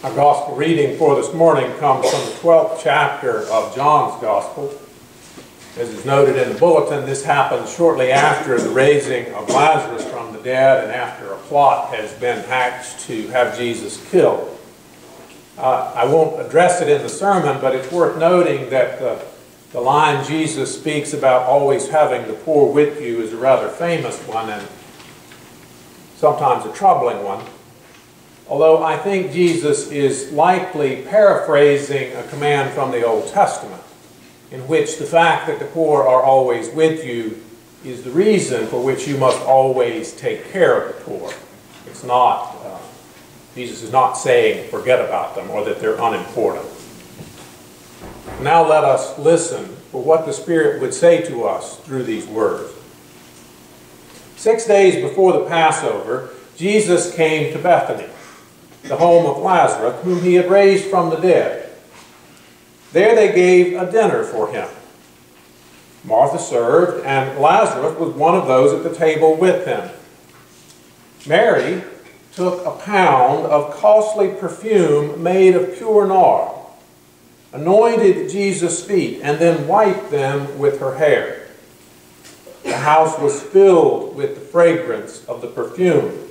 Our gospel reading for this morning comes from the 12th chapter of John's gospel. As is noted in the bulletin, this happened shortly after the raising of Lazarus from the dead and after a plot has been hatched to have Jesus killed. I won't address it in the sermon, but it's worth noting that the line Jesus speaks about always having the poor with you is a rather famous one and sometimes a troubling one. Although I think Jesus is likely paraphrasing a command from the Old Testament, in which the fact that the poor are always with you is the reason for which you must always take care of the poor. It's not, Jesus is not saying forget about them or that they're unimportant. Now let us listen for what the Spirit would say to us through these words. 6 days before the Passover, Jesus came to Bethany, the home of Lazarus, whom he had raised from the dead. There they gave a dinner for him. Martha served, and Lazarus was one of those at the table with him. Mary took a pound of costly perfume made of pure nard, anointed Jesus' feet, and then wiped them with her hair. The house was filled with the fragrance of the perfume.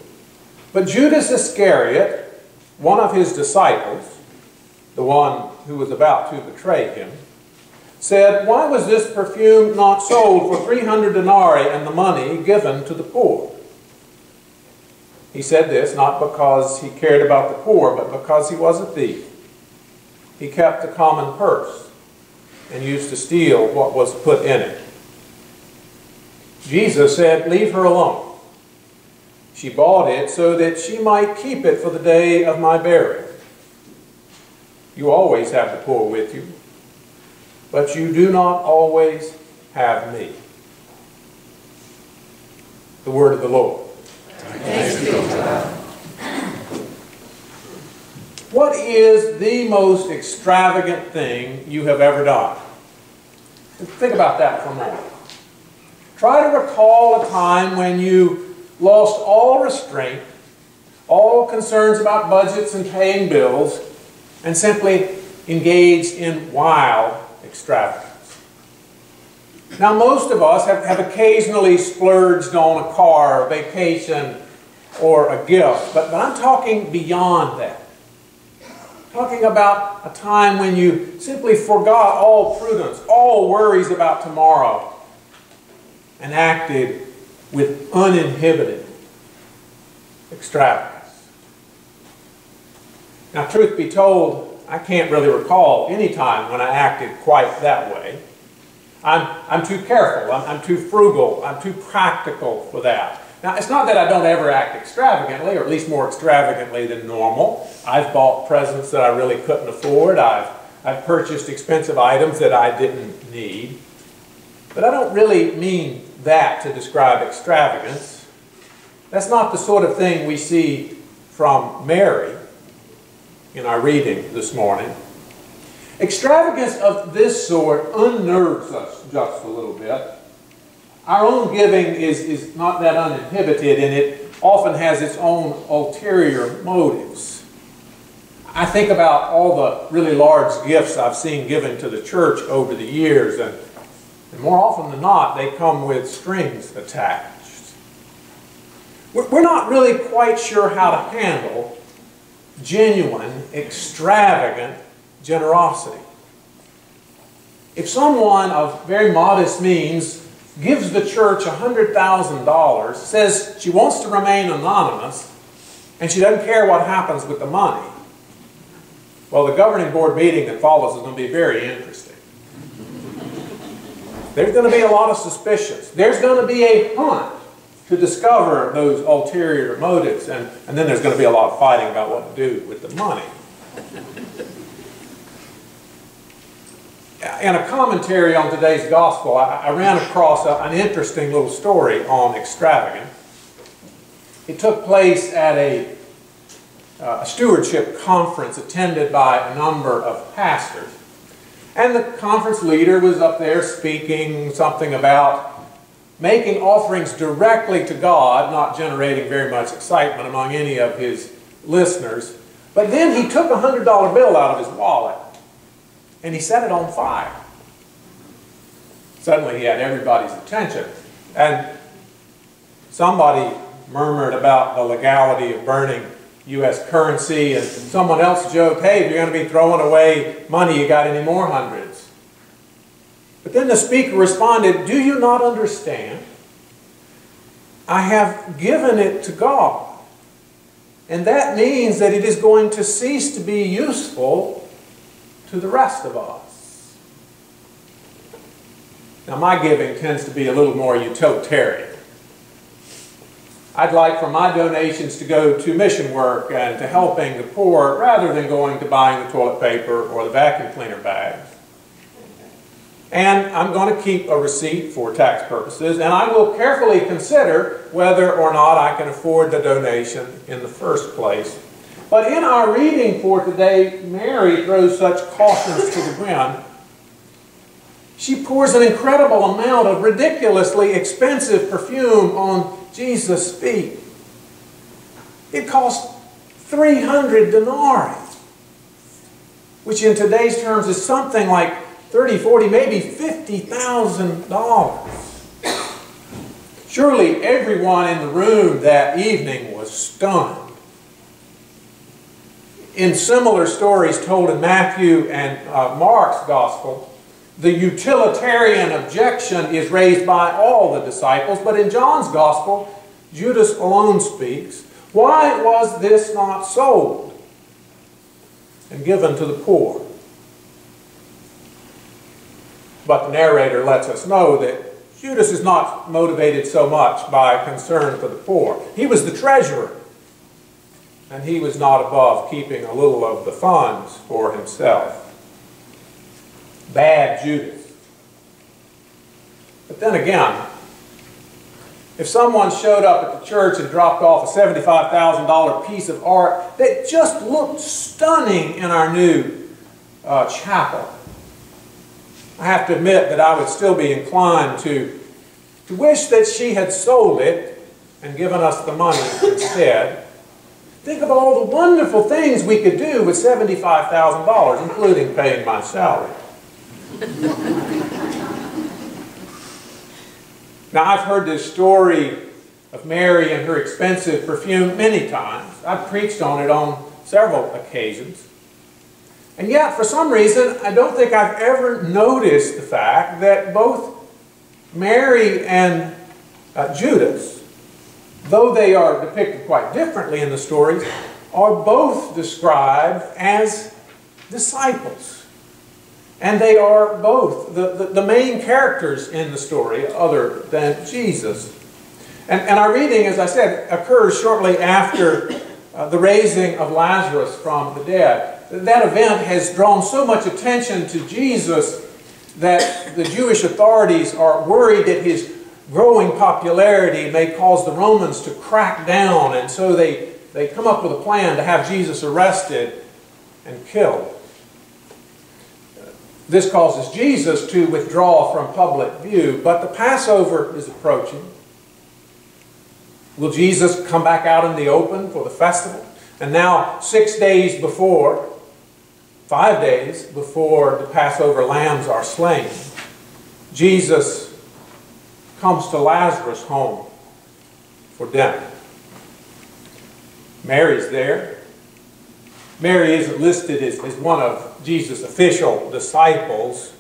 But Judas Iscariot, one of his disciples, the one who was about to betray him, said, "Why was this perfume not sold for 300 denarii and the money given to the poor?" He said this not because he cared about the poor, but because he was a thief. He kept the common purse and used to steal what was put in it. Jesus said, "Leave her alone. She bought it so that she might keep it for the day of my burial. You always have the poor with you, but you do not always have me." The word of the Lord. Thanks be to God. What is the most extravagant thing you have ever done? Think about that for a moment. Try to recall a time when you lost all restraint, all concerns about budgets and paying bills, and simply engaged in wild extravagance. Now, most of us have occasionally splurged on a car, a vacation, or a gift, but I'm talking beyond that. I'm talking about a time when you simply forgot all prudence, all worries about tomorrow, and acted with uninhibited extravagance. Now, truth be told, I can't really recall any time when I acted quite that way. I'm too careful, I'm too frugal, I'm too practical for that. Now, it's not that I don't ever act extravagantly, or at least more extravagantly than normal. I've bought presents that I really couldn't afford. I've purchased expensive items that I didn't need. But I don't really mean that to describe extravagance. That's not the sort of thing we see from Mary in our reading this morning. Extravagance of this sort unnerves us just a little bit. Our own giving is not that uninhibited, and it often has its own ulterior motives. I think about all the really large gifts I've seen given to the church over the years, and more often than not, they come with strings attached. We're not really quite sure how to handle genuine, extravagant generosity. If someone of very modest means gives the church $100,000, says she wants to remain anonymous, and she doesn't care what happens with the money, well, the governing board meeting that follows is going to be very interesting. There's going to be a lot of suspicions. There's going to be a hunt to discover those ulterior motives, and then there's going to be a lot of fighting about what to do with the money. In a commentary on today's gospel, I ran across an interesting little story on extravagance. It took place at a stewardship conference attended by a number of pastors. And the conference leader was up there speaking something about making offerings directly to God, not generating very much excitement among any of his listeners, But then he took a $100 bill out of his wallet and he set it on fire. Suddenly he had everybody's attention. And somebody murmured about the legality of burning U.S. currency, and someone else joked, hey, if you're going to be throwing away money, you got any more hundreds? But then the speaker responded, do you not understand? I have given it to God. And that means that it is going to cease to be useful to the rest of us. Now, my giving tends to be a little more utilitarian. I'd like for my donations to go to mission work and to helping the poor rather than going to buying the toilet paper or the vacuum cleaner bags. And I'm going to keep a receipt for tax purposes, and I will carefully consider whether or not I can afford the donation in the first place. But in our reading for today, Mary throws such cautions to the wind. She pours an incredible amount of ridiculously expensive perfume on Jesus' feet. It cost 300 denarii, which in today's terms is something like $30,000, $40,000, maybe $50,000. Surely everyone in the room that evening was stunned. In similar stories told in Matthew and Mark's Gospel, the utilitarian objection is raised by all the disciples, but in John's Gospel, Judas alone speaks. Why was this not sold and given to the poor? But the narrator lets us know that Judas is not motivated so much by concern for the poor. He was the treasurer, and he was not above keeping a little of the funds for himself. Bad Judas. But then again, if someone showed up at the church and dropped off a $75,000 piece of art that just looked stunning in our new chapel, I have to admit that I would still be inclined to wish that she had sold it and given us the money instead. Think of all the wonderful things we could do with $75,000, including paying my salary. Now, I've heard this story of Mary and her expensive perfume many times. I've preached on it on several occasions. And yet, for some reason, I don't think I've ever noticed the fact that both Mary and Judas, though they are depicted quite differently in the stories, are both described as disciples. And they are both the main characters in the story other than Jesus. And our reading, as I said, occurs shortly after the raising of Lazarus from the dead. That event has drawn so much attention to Jesus that the Jewish authorities are worried that his growing popularity may cause the Romans to crack down, and so they come up with a plan to have Jesus arrested and killed. This causes Jesus to withdraw from public view, but the Passover is approaching. Will Jesus come back out in the open for the festival? And now, 5 days before the Passover lambs are slain, Jesus comes to Lazarus' home for dinner. Mary's there. Mary isn't listed as one of Jesus' official disciples,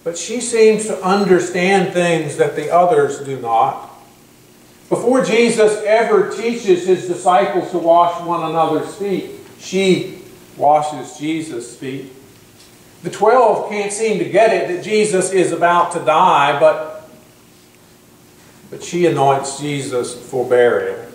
but she seems to understand things that the others do not. Before Jesus ever teaches his disciples to wash one another's feet, she washes Jesus' feet. The 12 can't seem to get it that Jesus is about to die, but she anoints Jesus for burial.